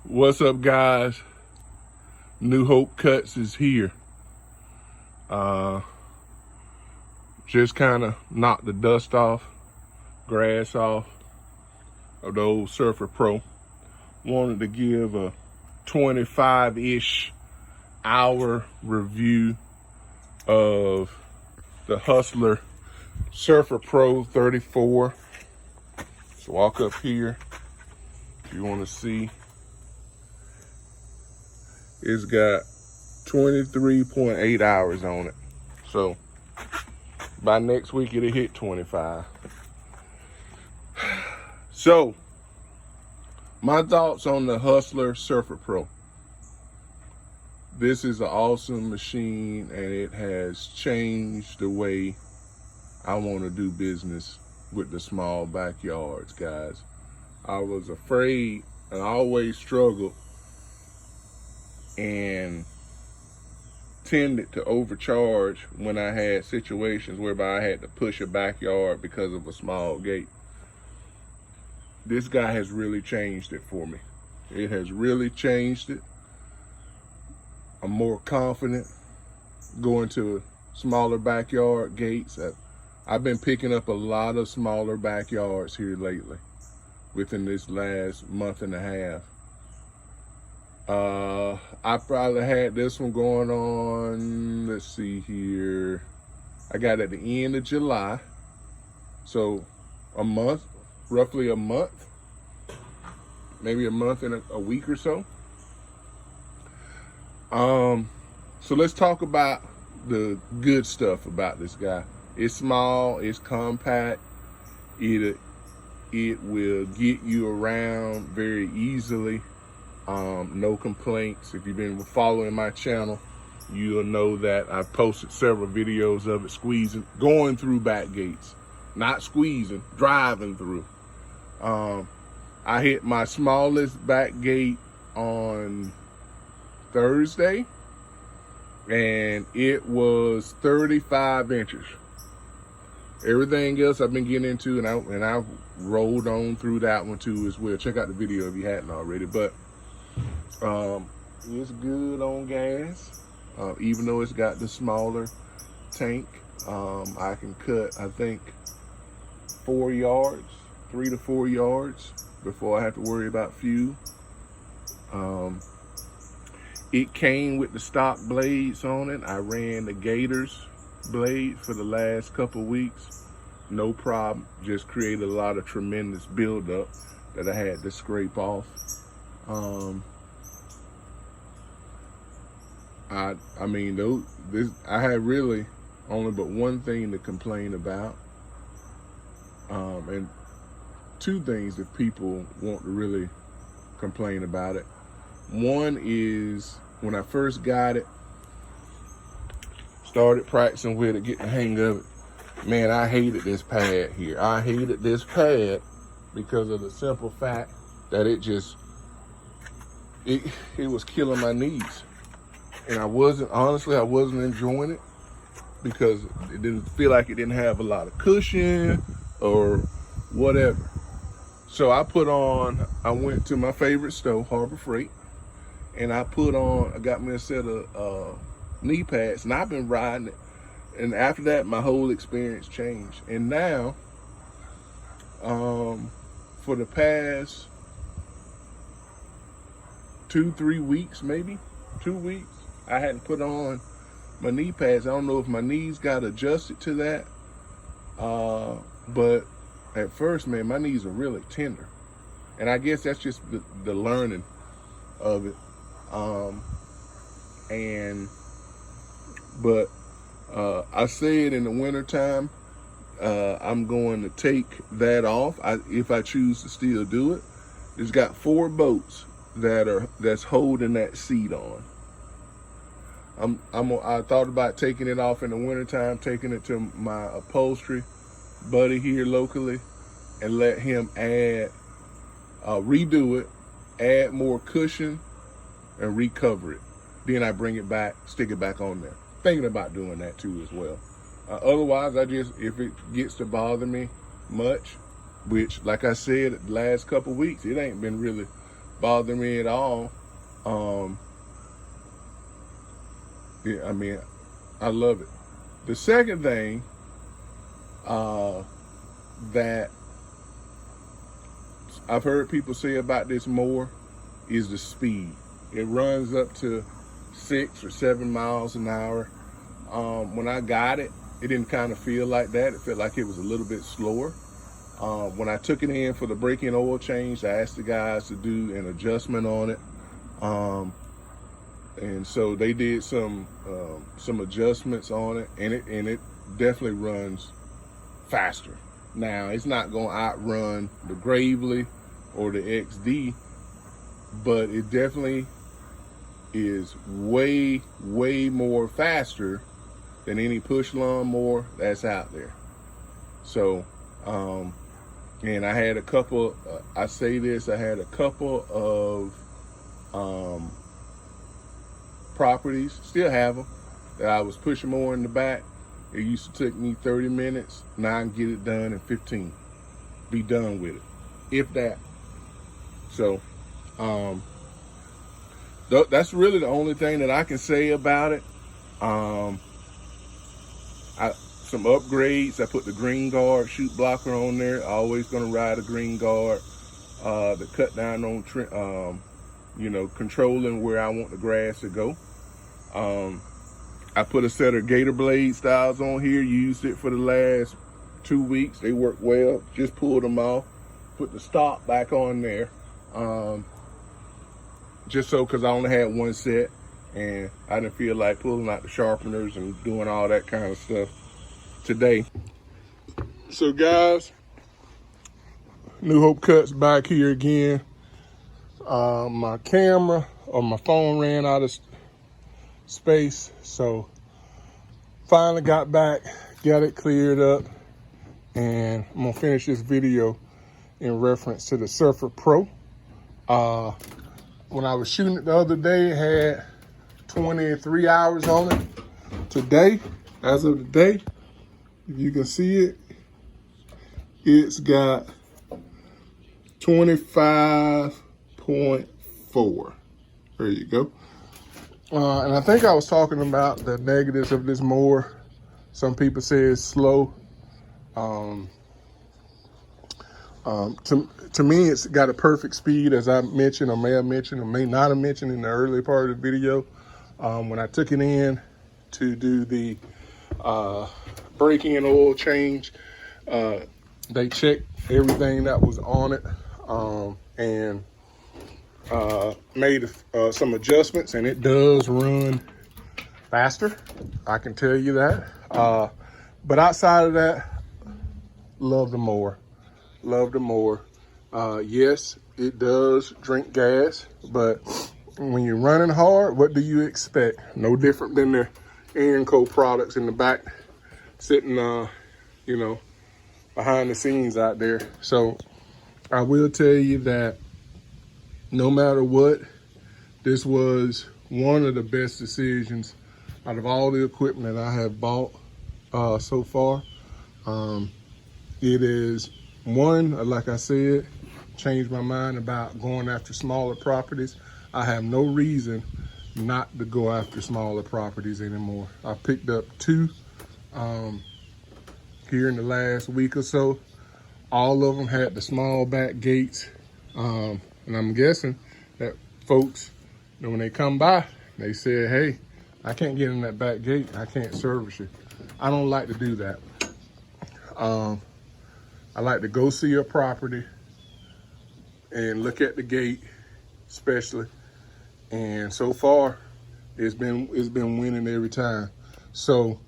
What's up, guys? New Hope Cuts is here. Just kind of knocked the dust off, grass off of the old SurferPro. Wanted to give a 25-ish hour review of the Hustler SurferPro 34. So walk up here if you want to see. It's got 23.8 hours on it. So by next week, it'll hit 25. So my thoughts on the Hustler SurferPro. This is an awesome machine, and it has changed the way I want to do business with the small backyards, guys. I was afraid and I always struggled and tended to overcharge when I had situations whereby I had to push a backyard because of a small gate. This guy has really changed it for me. It has really changed it. I'm more confident going to smaller backyard gates. I've been picking up a lot of smaller backyards here lately within this last month and a half. I probably had this one going on, let's see here. I got it at the end of July. So a month, roughly a month, maybe a month and a week or so. So let's talk about the good stuff about this guy. It's small, it's compact, it will get you around very easily. No complaints. If you've been following my channel, you'll know that I've posted several videos of it squeezing, going through back gates, not squeezing, driving through. I hit my smallest back gate on Thursday, and it was 35 inches. Everything else I've been getting into, and I rolled on through that one too as well. Check out the video if you hadn't already. But it's good on gas, even though it's got the smaller tank. I can cut, I think, 4 yards, 3 to 4 yards before I have to worry about fuel. It came with the stock blades on it. I ran the Gators blade for the last couple weeks. No problem. Just created a lot of tremendous buildup that I had to scrape off. I mean, I had really only but one thing to complain about, and two things that people want to really complain about it. One is when I first got it, started practicing with it, getting the hang of it. Man, I hated this pad here. I hated this pad because of the simple fact that it was killing my knees. And I wasn't enjoying it because it didn't feel like it didn't have a lot of cushion or whatever. So I went to my favorite store, Harbor Freight, and I got me a set of knee pads, and I've been riding it. And after that, my whole experience changed. And now, for the past 2-3 weeks, maybe 2 weeks, I hadn't put on my knee pads. I don't know if my knees got adjusted to that. But at first, man, my knees are really tender. And I guess that's just the learning of it. I said in the wintertime, I'm going to take that off if I choose to still do it. It's got 4 bolts that's holding that seat on. I thought about taking it off in the wintertime, taking it to my upholstery buddy here locally, and let him redo it, add more cushion, and recover it. Then I bring it back, stick it back on there. Thinking about doing that too as well. Otherwise, if it gets to bother me much, which, like I said, the last couple weeks, it ain't been really bother me at all. Yeah, I mean, I love it. The second thing that I've heard people say about this mower is the speed. It runs up to 6 or 7 miles an hour. When I got it, it didn't kind of feel like that. It felt like it was a little bit slower. When I took it in for the break-in oil change, I asked the guys to do an adjustment on it. And so they did some adjustments on it, and it definitely runs faster. Now, it's not gonna outrun the Gravely or the XD, but it definitely is way, way more faster than any push lawnmower that's out there. So, and I had a couple, I had a couple of properties, still have them, that I was pushing more in the back. It used to take me 30 minutes. Now I can get it done in 15. Be done with it, if that. So, that's really the only thing that I can say about it. Some upgrades. I put the green guard chute blocker on there. Always gonna ride a green guard to cut down on, controlling where I want the grass to go. I put a set of Gator Blade styles on here. Used it for the last 2 weeks. They work well. Just pulled them off. Put the stop back on there. Just so, because I only had one set and I didn't feel like pulling out the sharpeners and doing all that kind of stuff today. So guys, New Hope Cuts back here again. My camera or my phone ran out of space, so finally got back, got it cleared up, and I'm gonna finish this video in reference to the SurferPro. When I was shooting it the other day, it had 23 hours on it. Today, as of today, if you can see it, it's got 25.4. There you go. And I think I was talking about the negatives of this mower. Some people say it's slow. To me, it's got a perfect speed, as I mentioned, or may have mentioned, or may not have mentioned in the early part of the video. When I took it in to do the break-in oil change, they checked everything that was on it and made some adjustments, and it does run faster. I can tell you that. But outside of that, love the mower. Love the mower. Yes, it does drink gas, but when you're running hard, what do you expect? No different than the Co products in the back, sitting, behind the scenes out there. So I will tell you that no matter what, this was one of the best decisions out of all the equipment that I have bought so far. It is one, like I said, changed my mind about going after smaller properties. I have no reason not to go after smaller properties anymore. I picked up 2 here in the last week or so. All of them had the small back gates. And I'm guessing that folks, when they come by, they said, hey, I can't get in that back gate. I can't service you. I don't like to do that. I like to go see a property and look at the gate, especially. And so far, it's been winning every time. So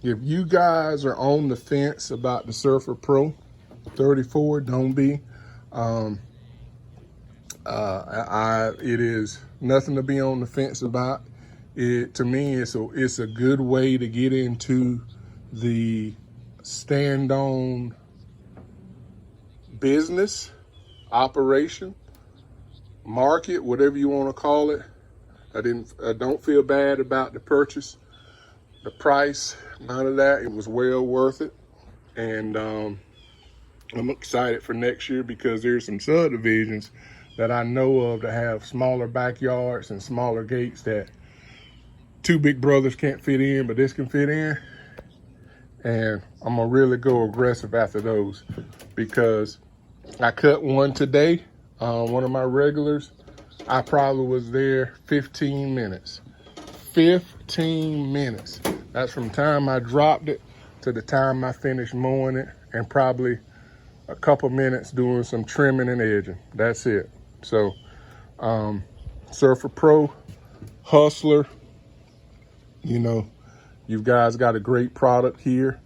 if you guys are on the fence about the SurferPro 34, don't be. It is nothing to be on the fence about. To me, it's a good way to get into the stand-on business, operation, market, whatever you want to call it. I don't feel bad about the purchase, the price, none of that. It was well worth it. And I'm excited for next year because there's some subdivisions that I know of that have smaller backyards and smaller gates that two big brothers can't fit in, but this can fit in. And I'm gonna really go aggressive after those, because I cut one today, one of my regulars. I probably was there 15 minutes. 15 minutes. That's from the time I dropped it to the time I finished mowing it, and probably a couple minutes doing some trimming and edging. That's it. So, SurferPro, Hustler, you know, you guys got a great product here.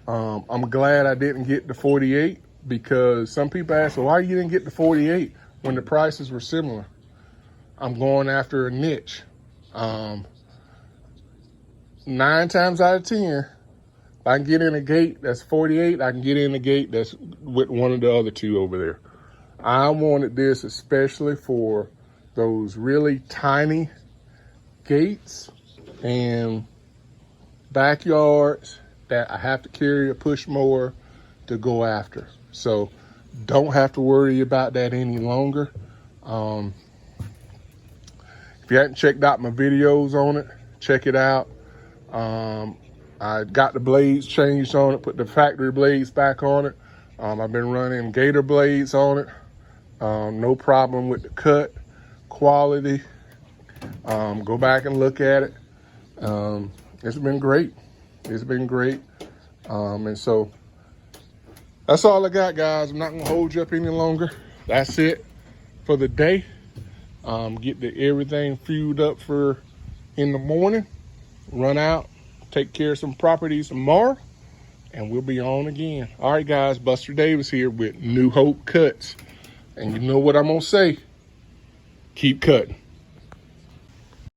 I'm glad I didn't get the 48, because some people ask, well, why you didn't get the 48 when the prices were similar? I'm going after a niche. 9 times out of 10, if I can get in a gate that's 48, I can get in a gate that's with one of the other two over there. I wanted this especially for those really tiny gates and backyards that I have to carry a push mower to go after. So don't have to worry about that any longer. If you haven't checked out my videos on it, check it out. I got the blades changed on it, put the factory blades back on it. I've been running Gator blades on it. No problem with the cut quality. Go back and look at it. It's been great. It's been great. And so that's all I got, guys. I'm not gonna hold you up any longer. That's it for the day. Get everything fueled up for in the morning. Run out, take care of some properties tomorrow, and we'll be on again. All right, guys, Buster Davis here with New Hope Cuts. And you know what I'm gonna say? Keep cutting.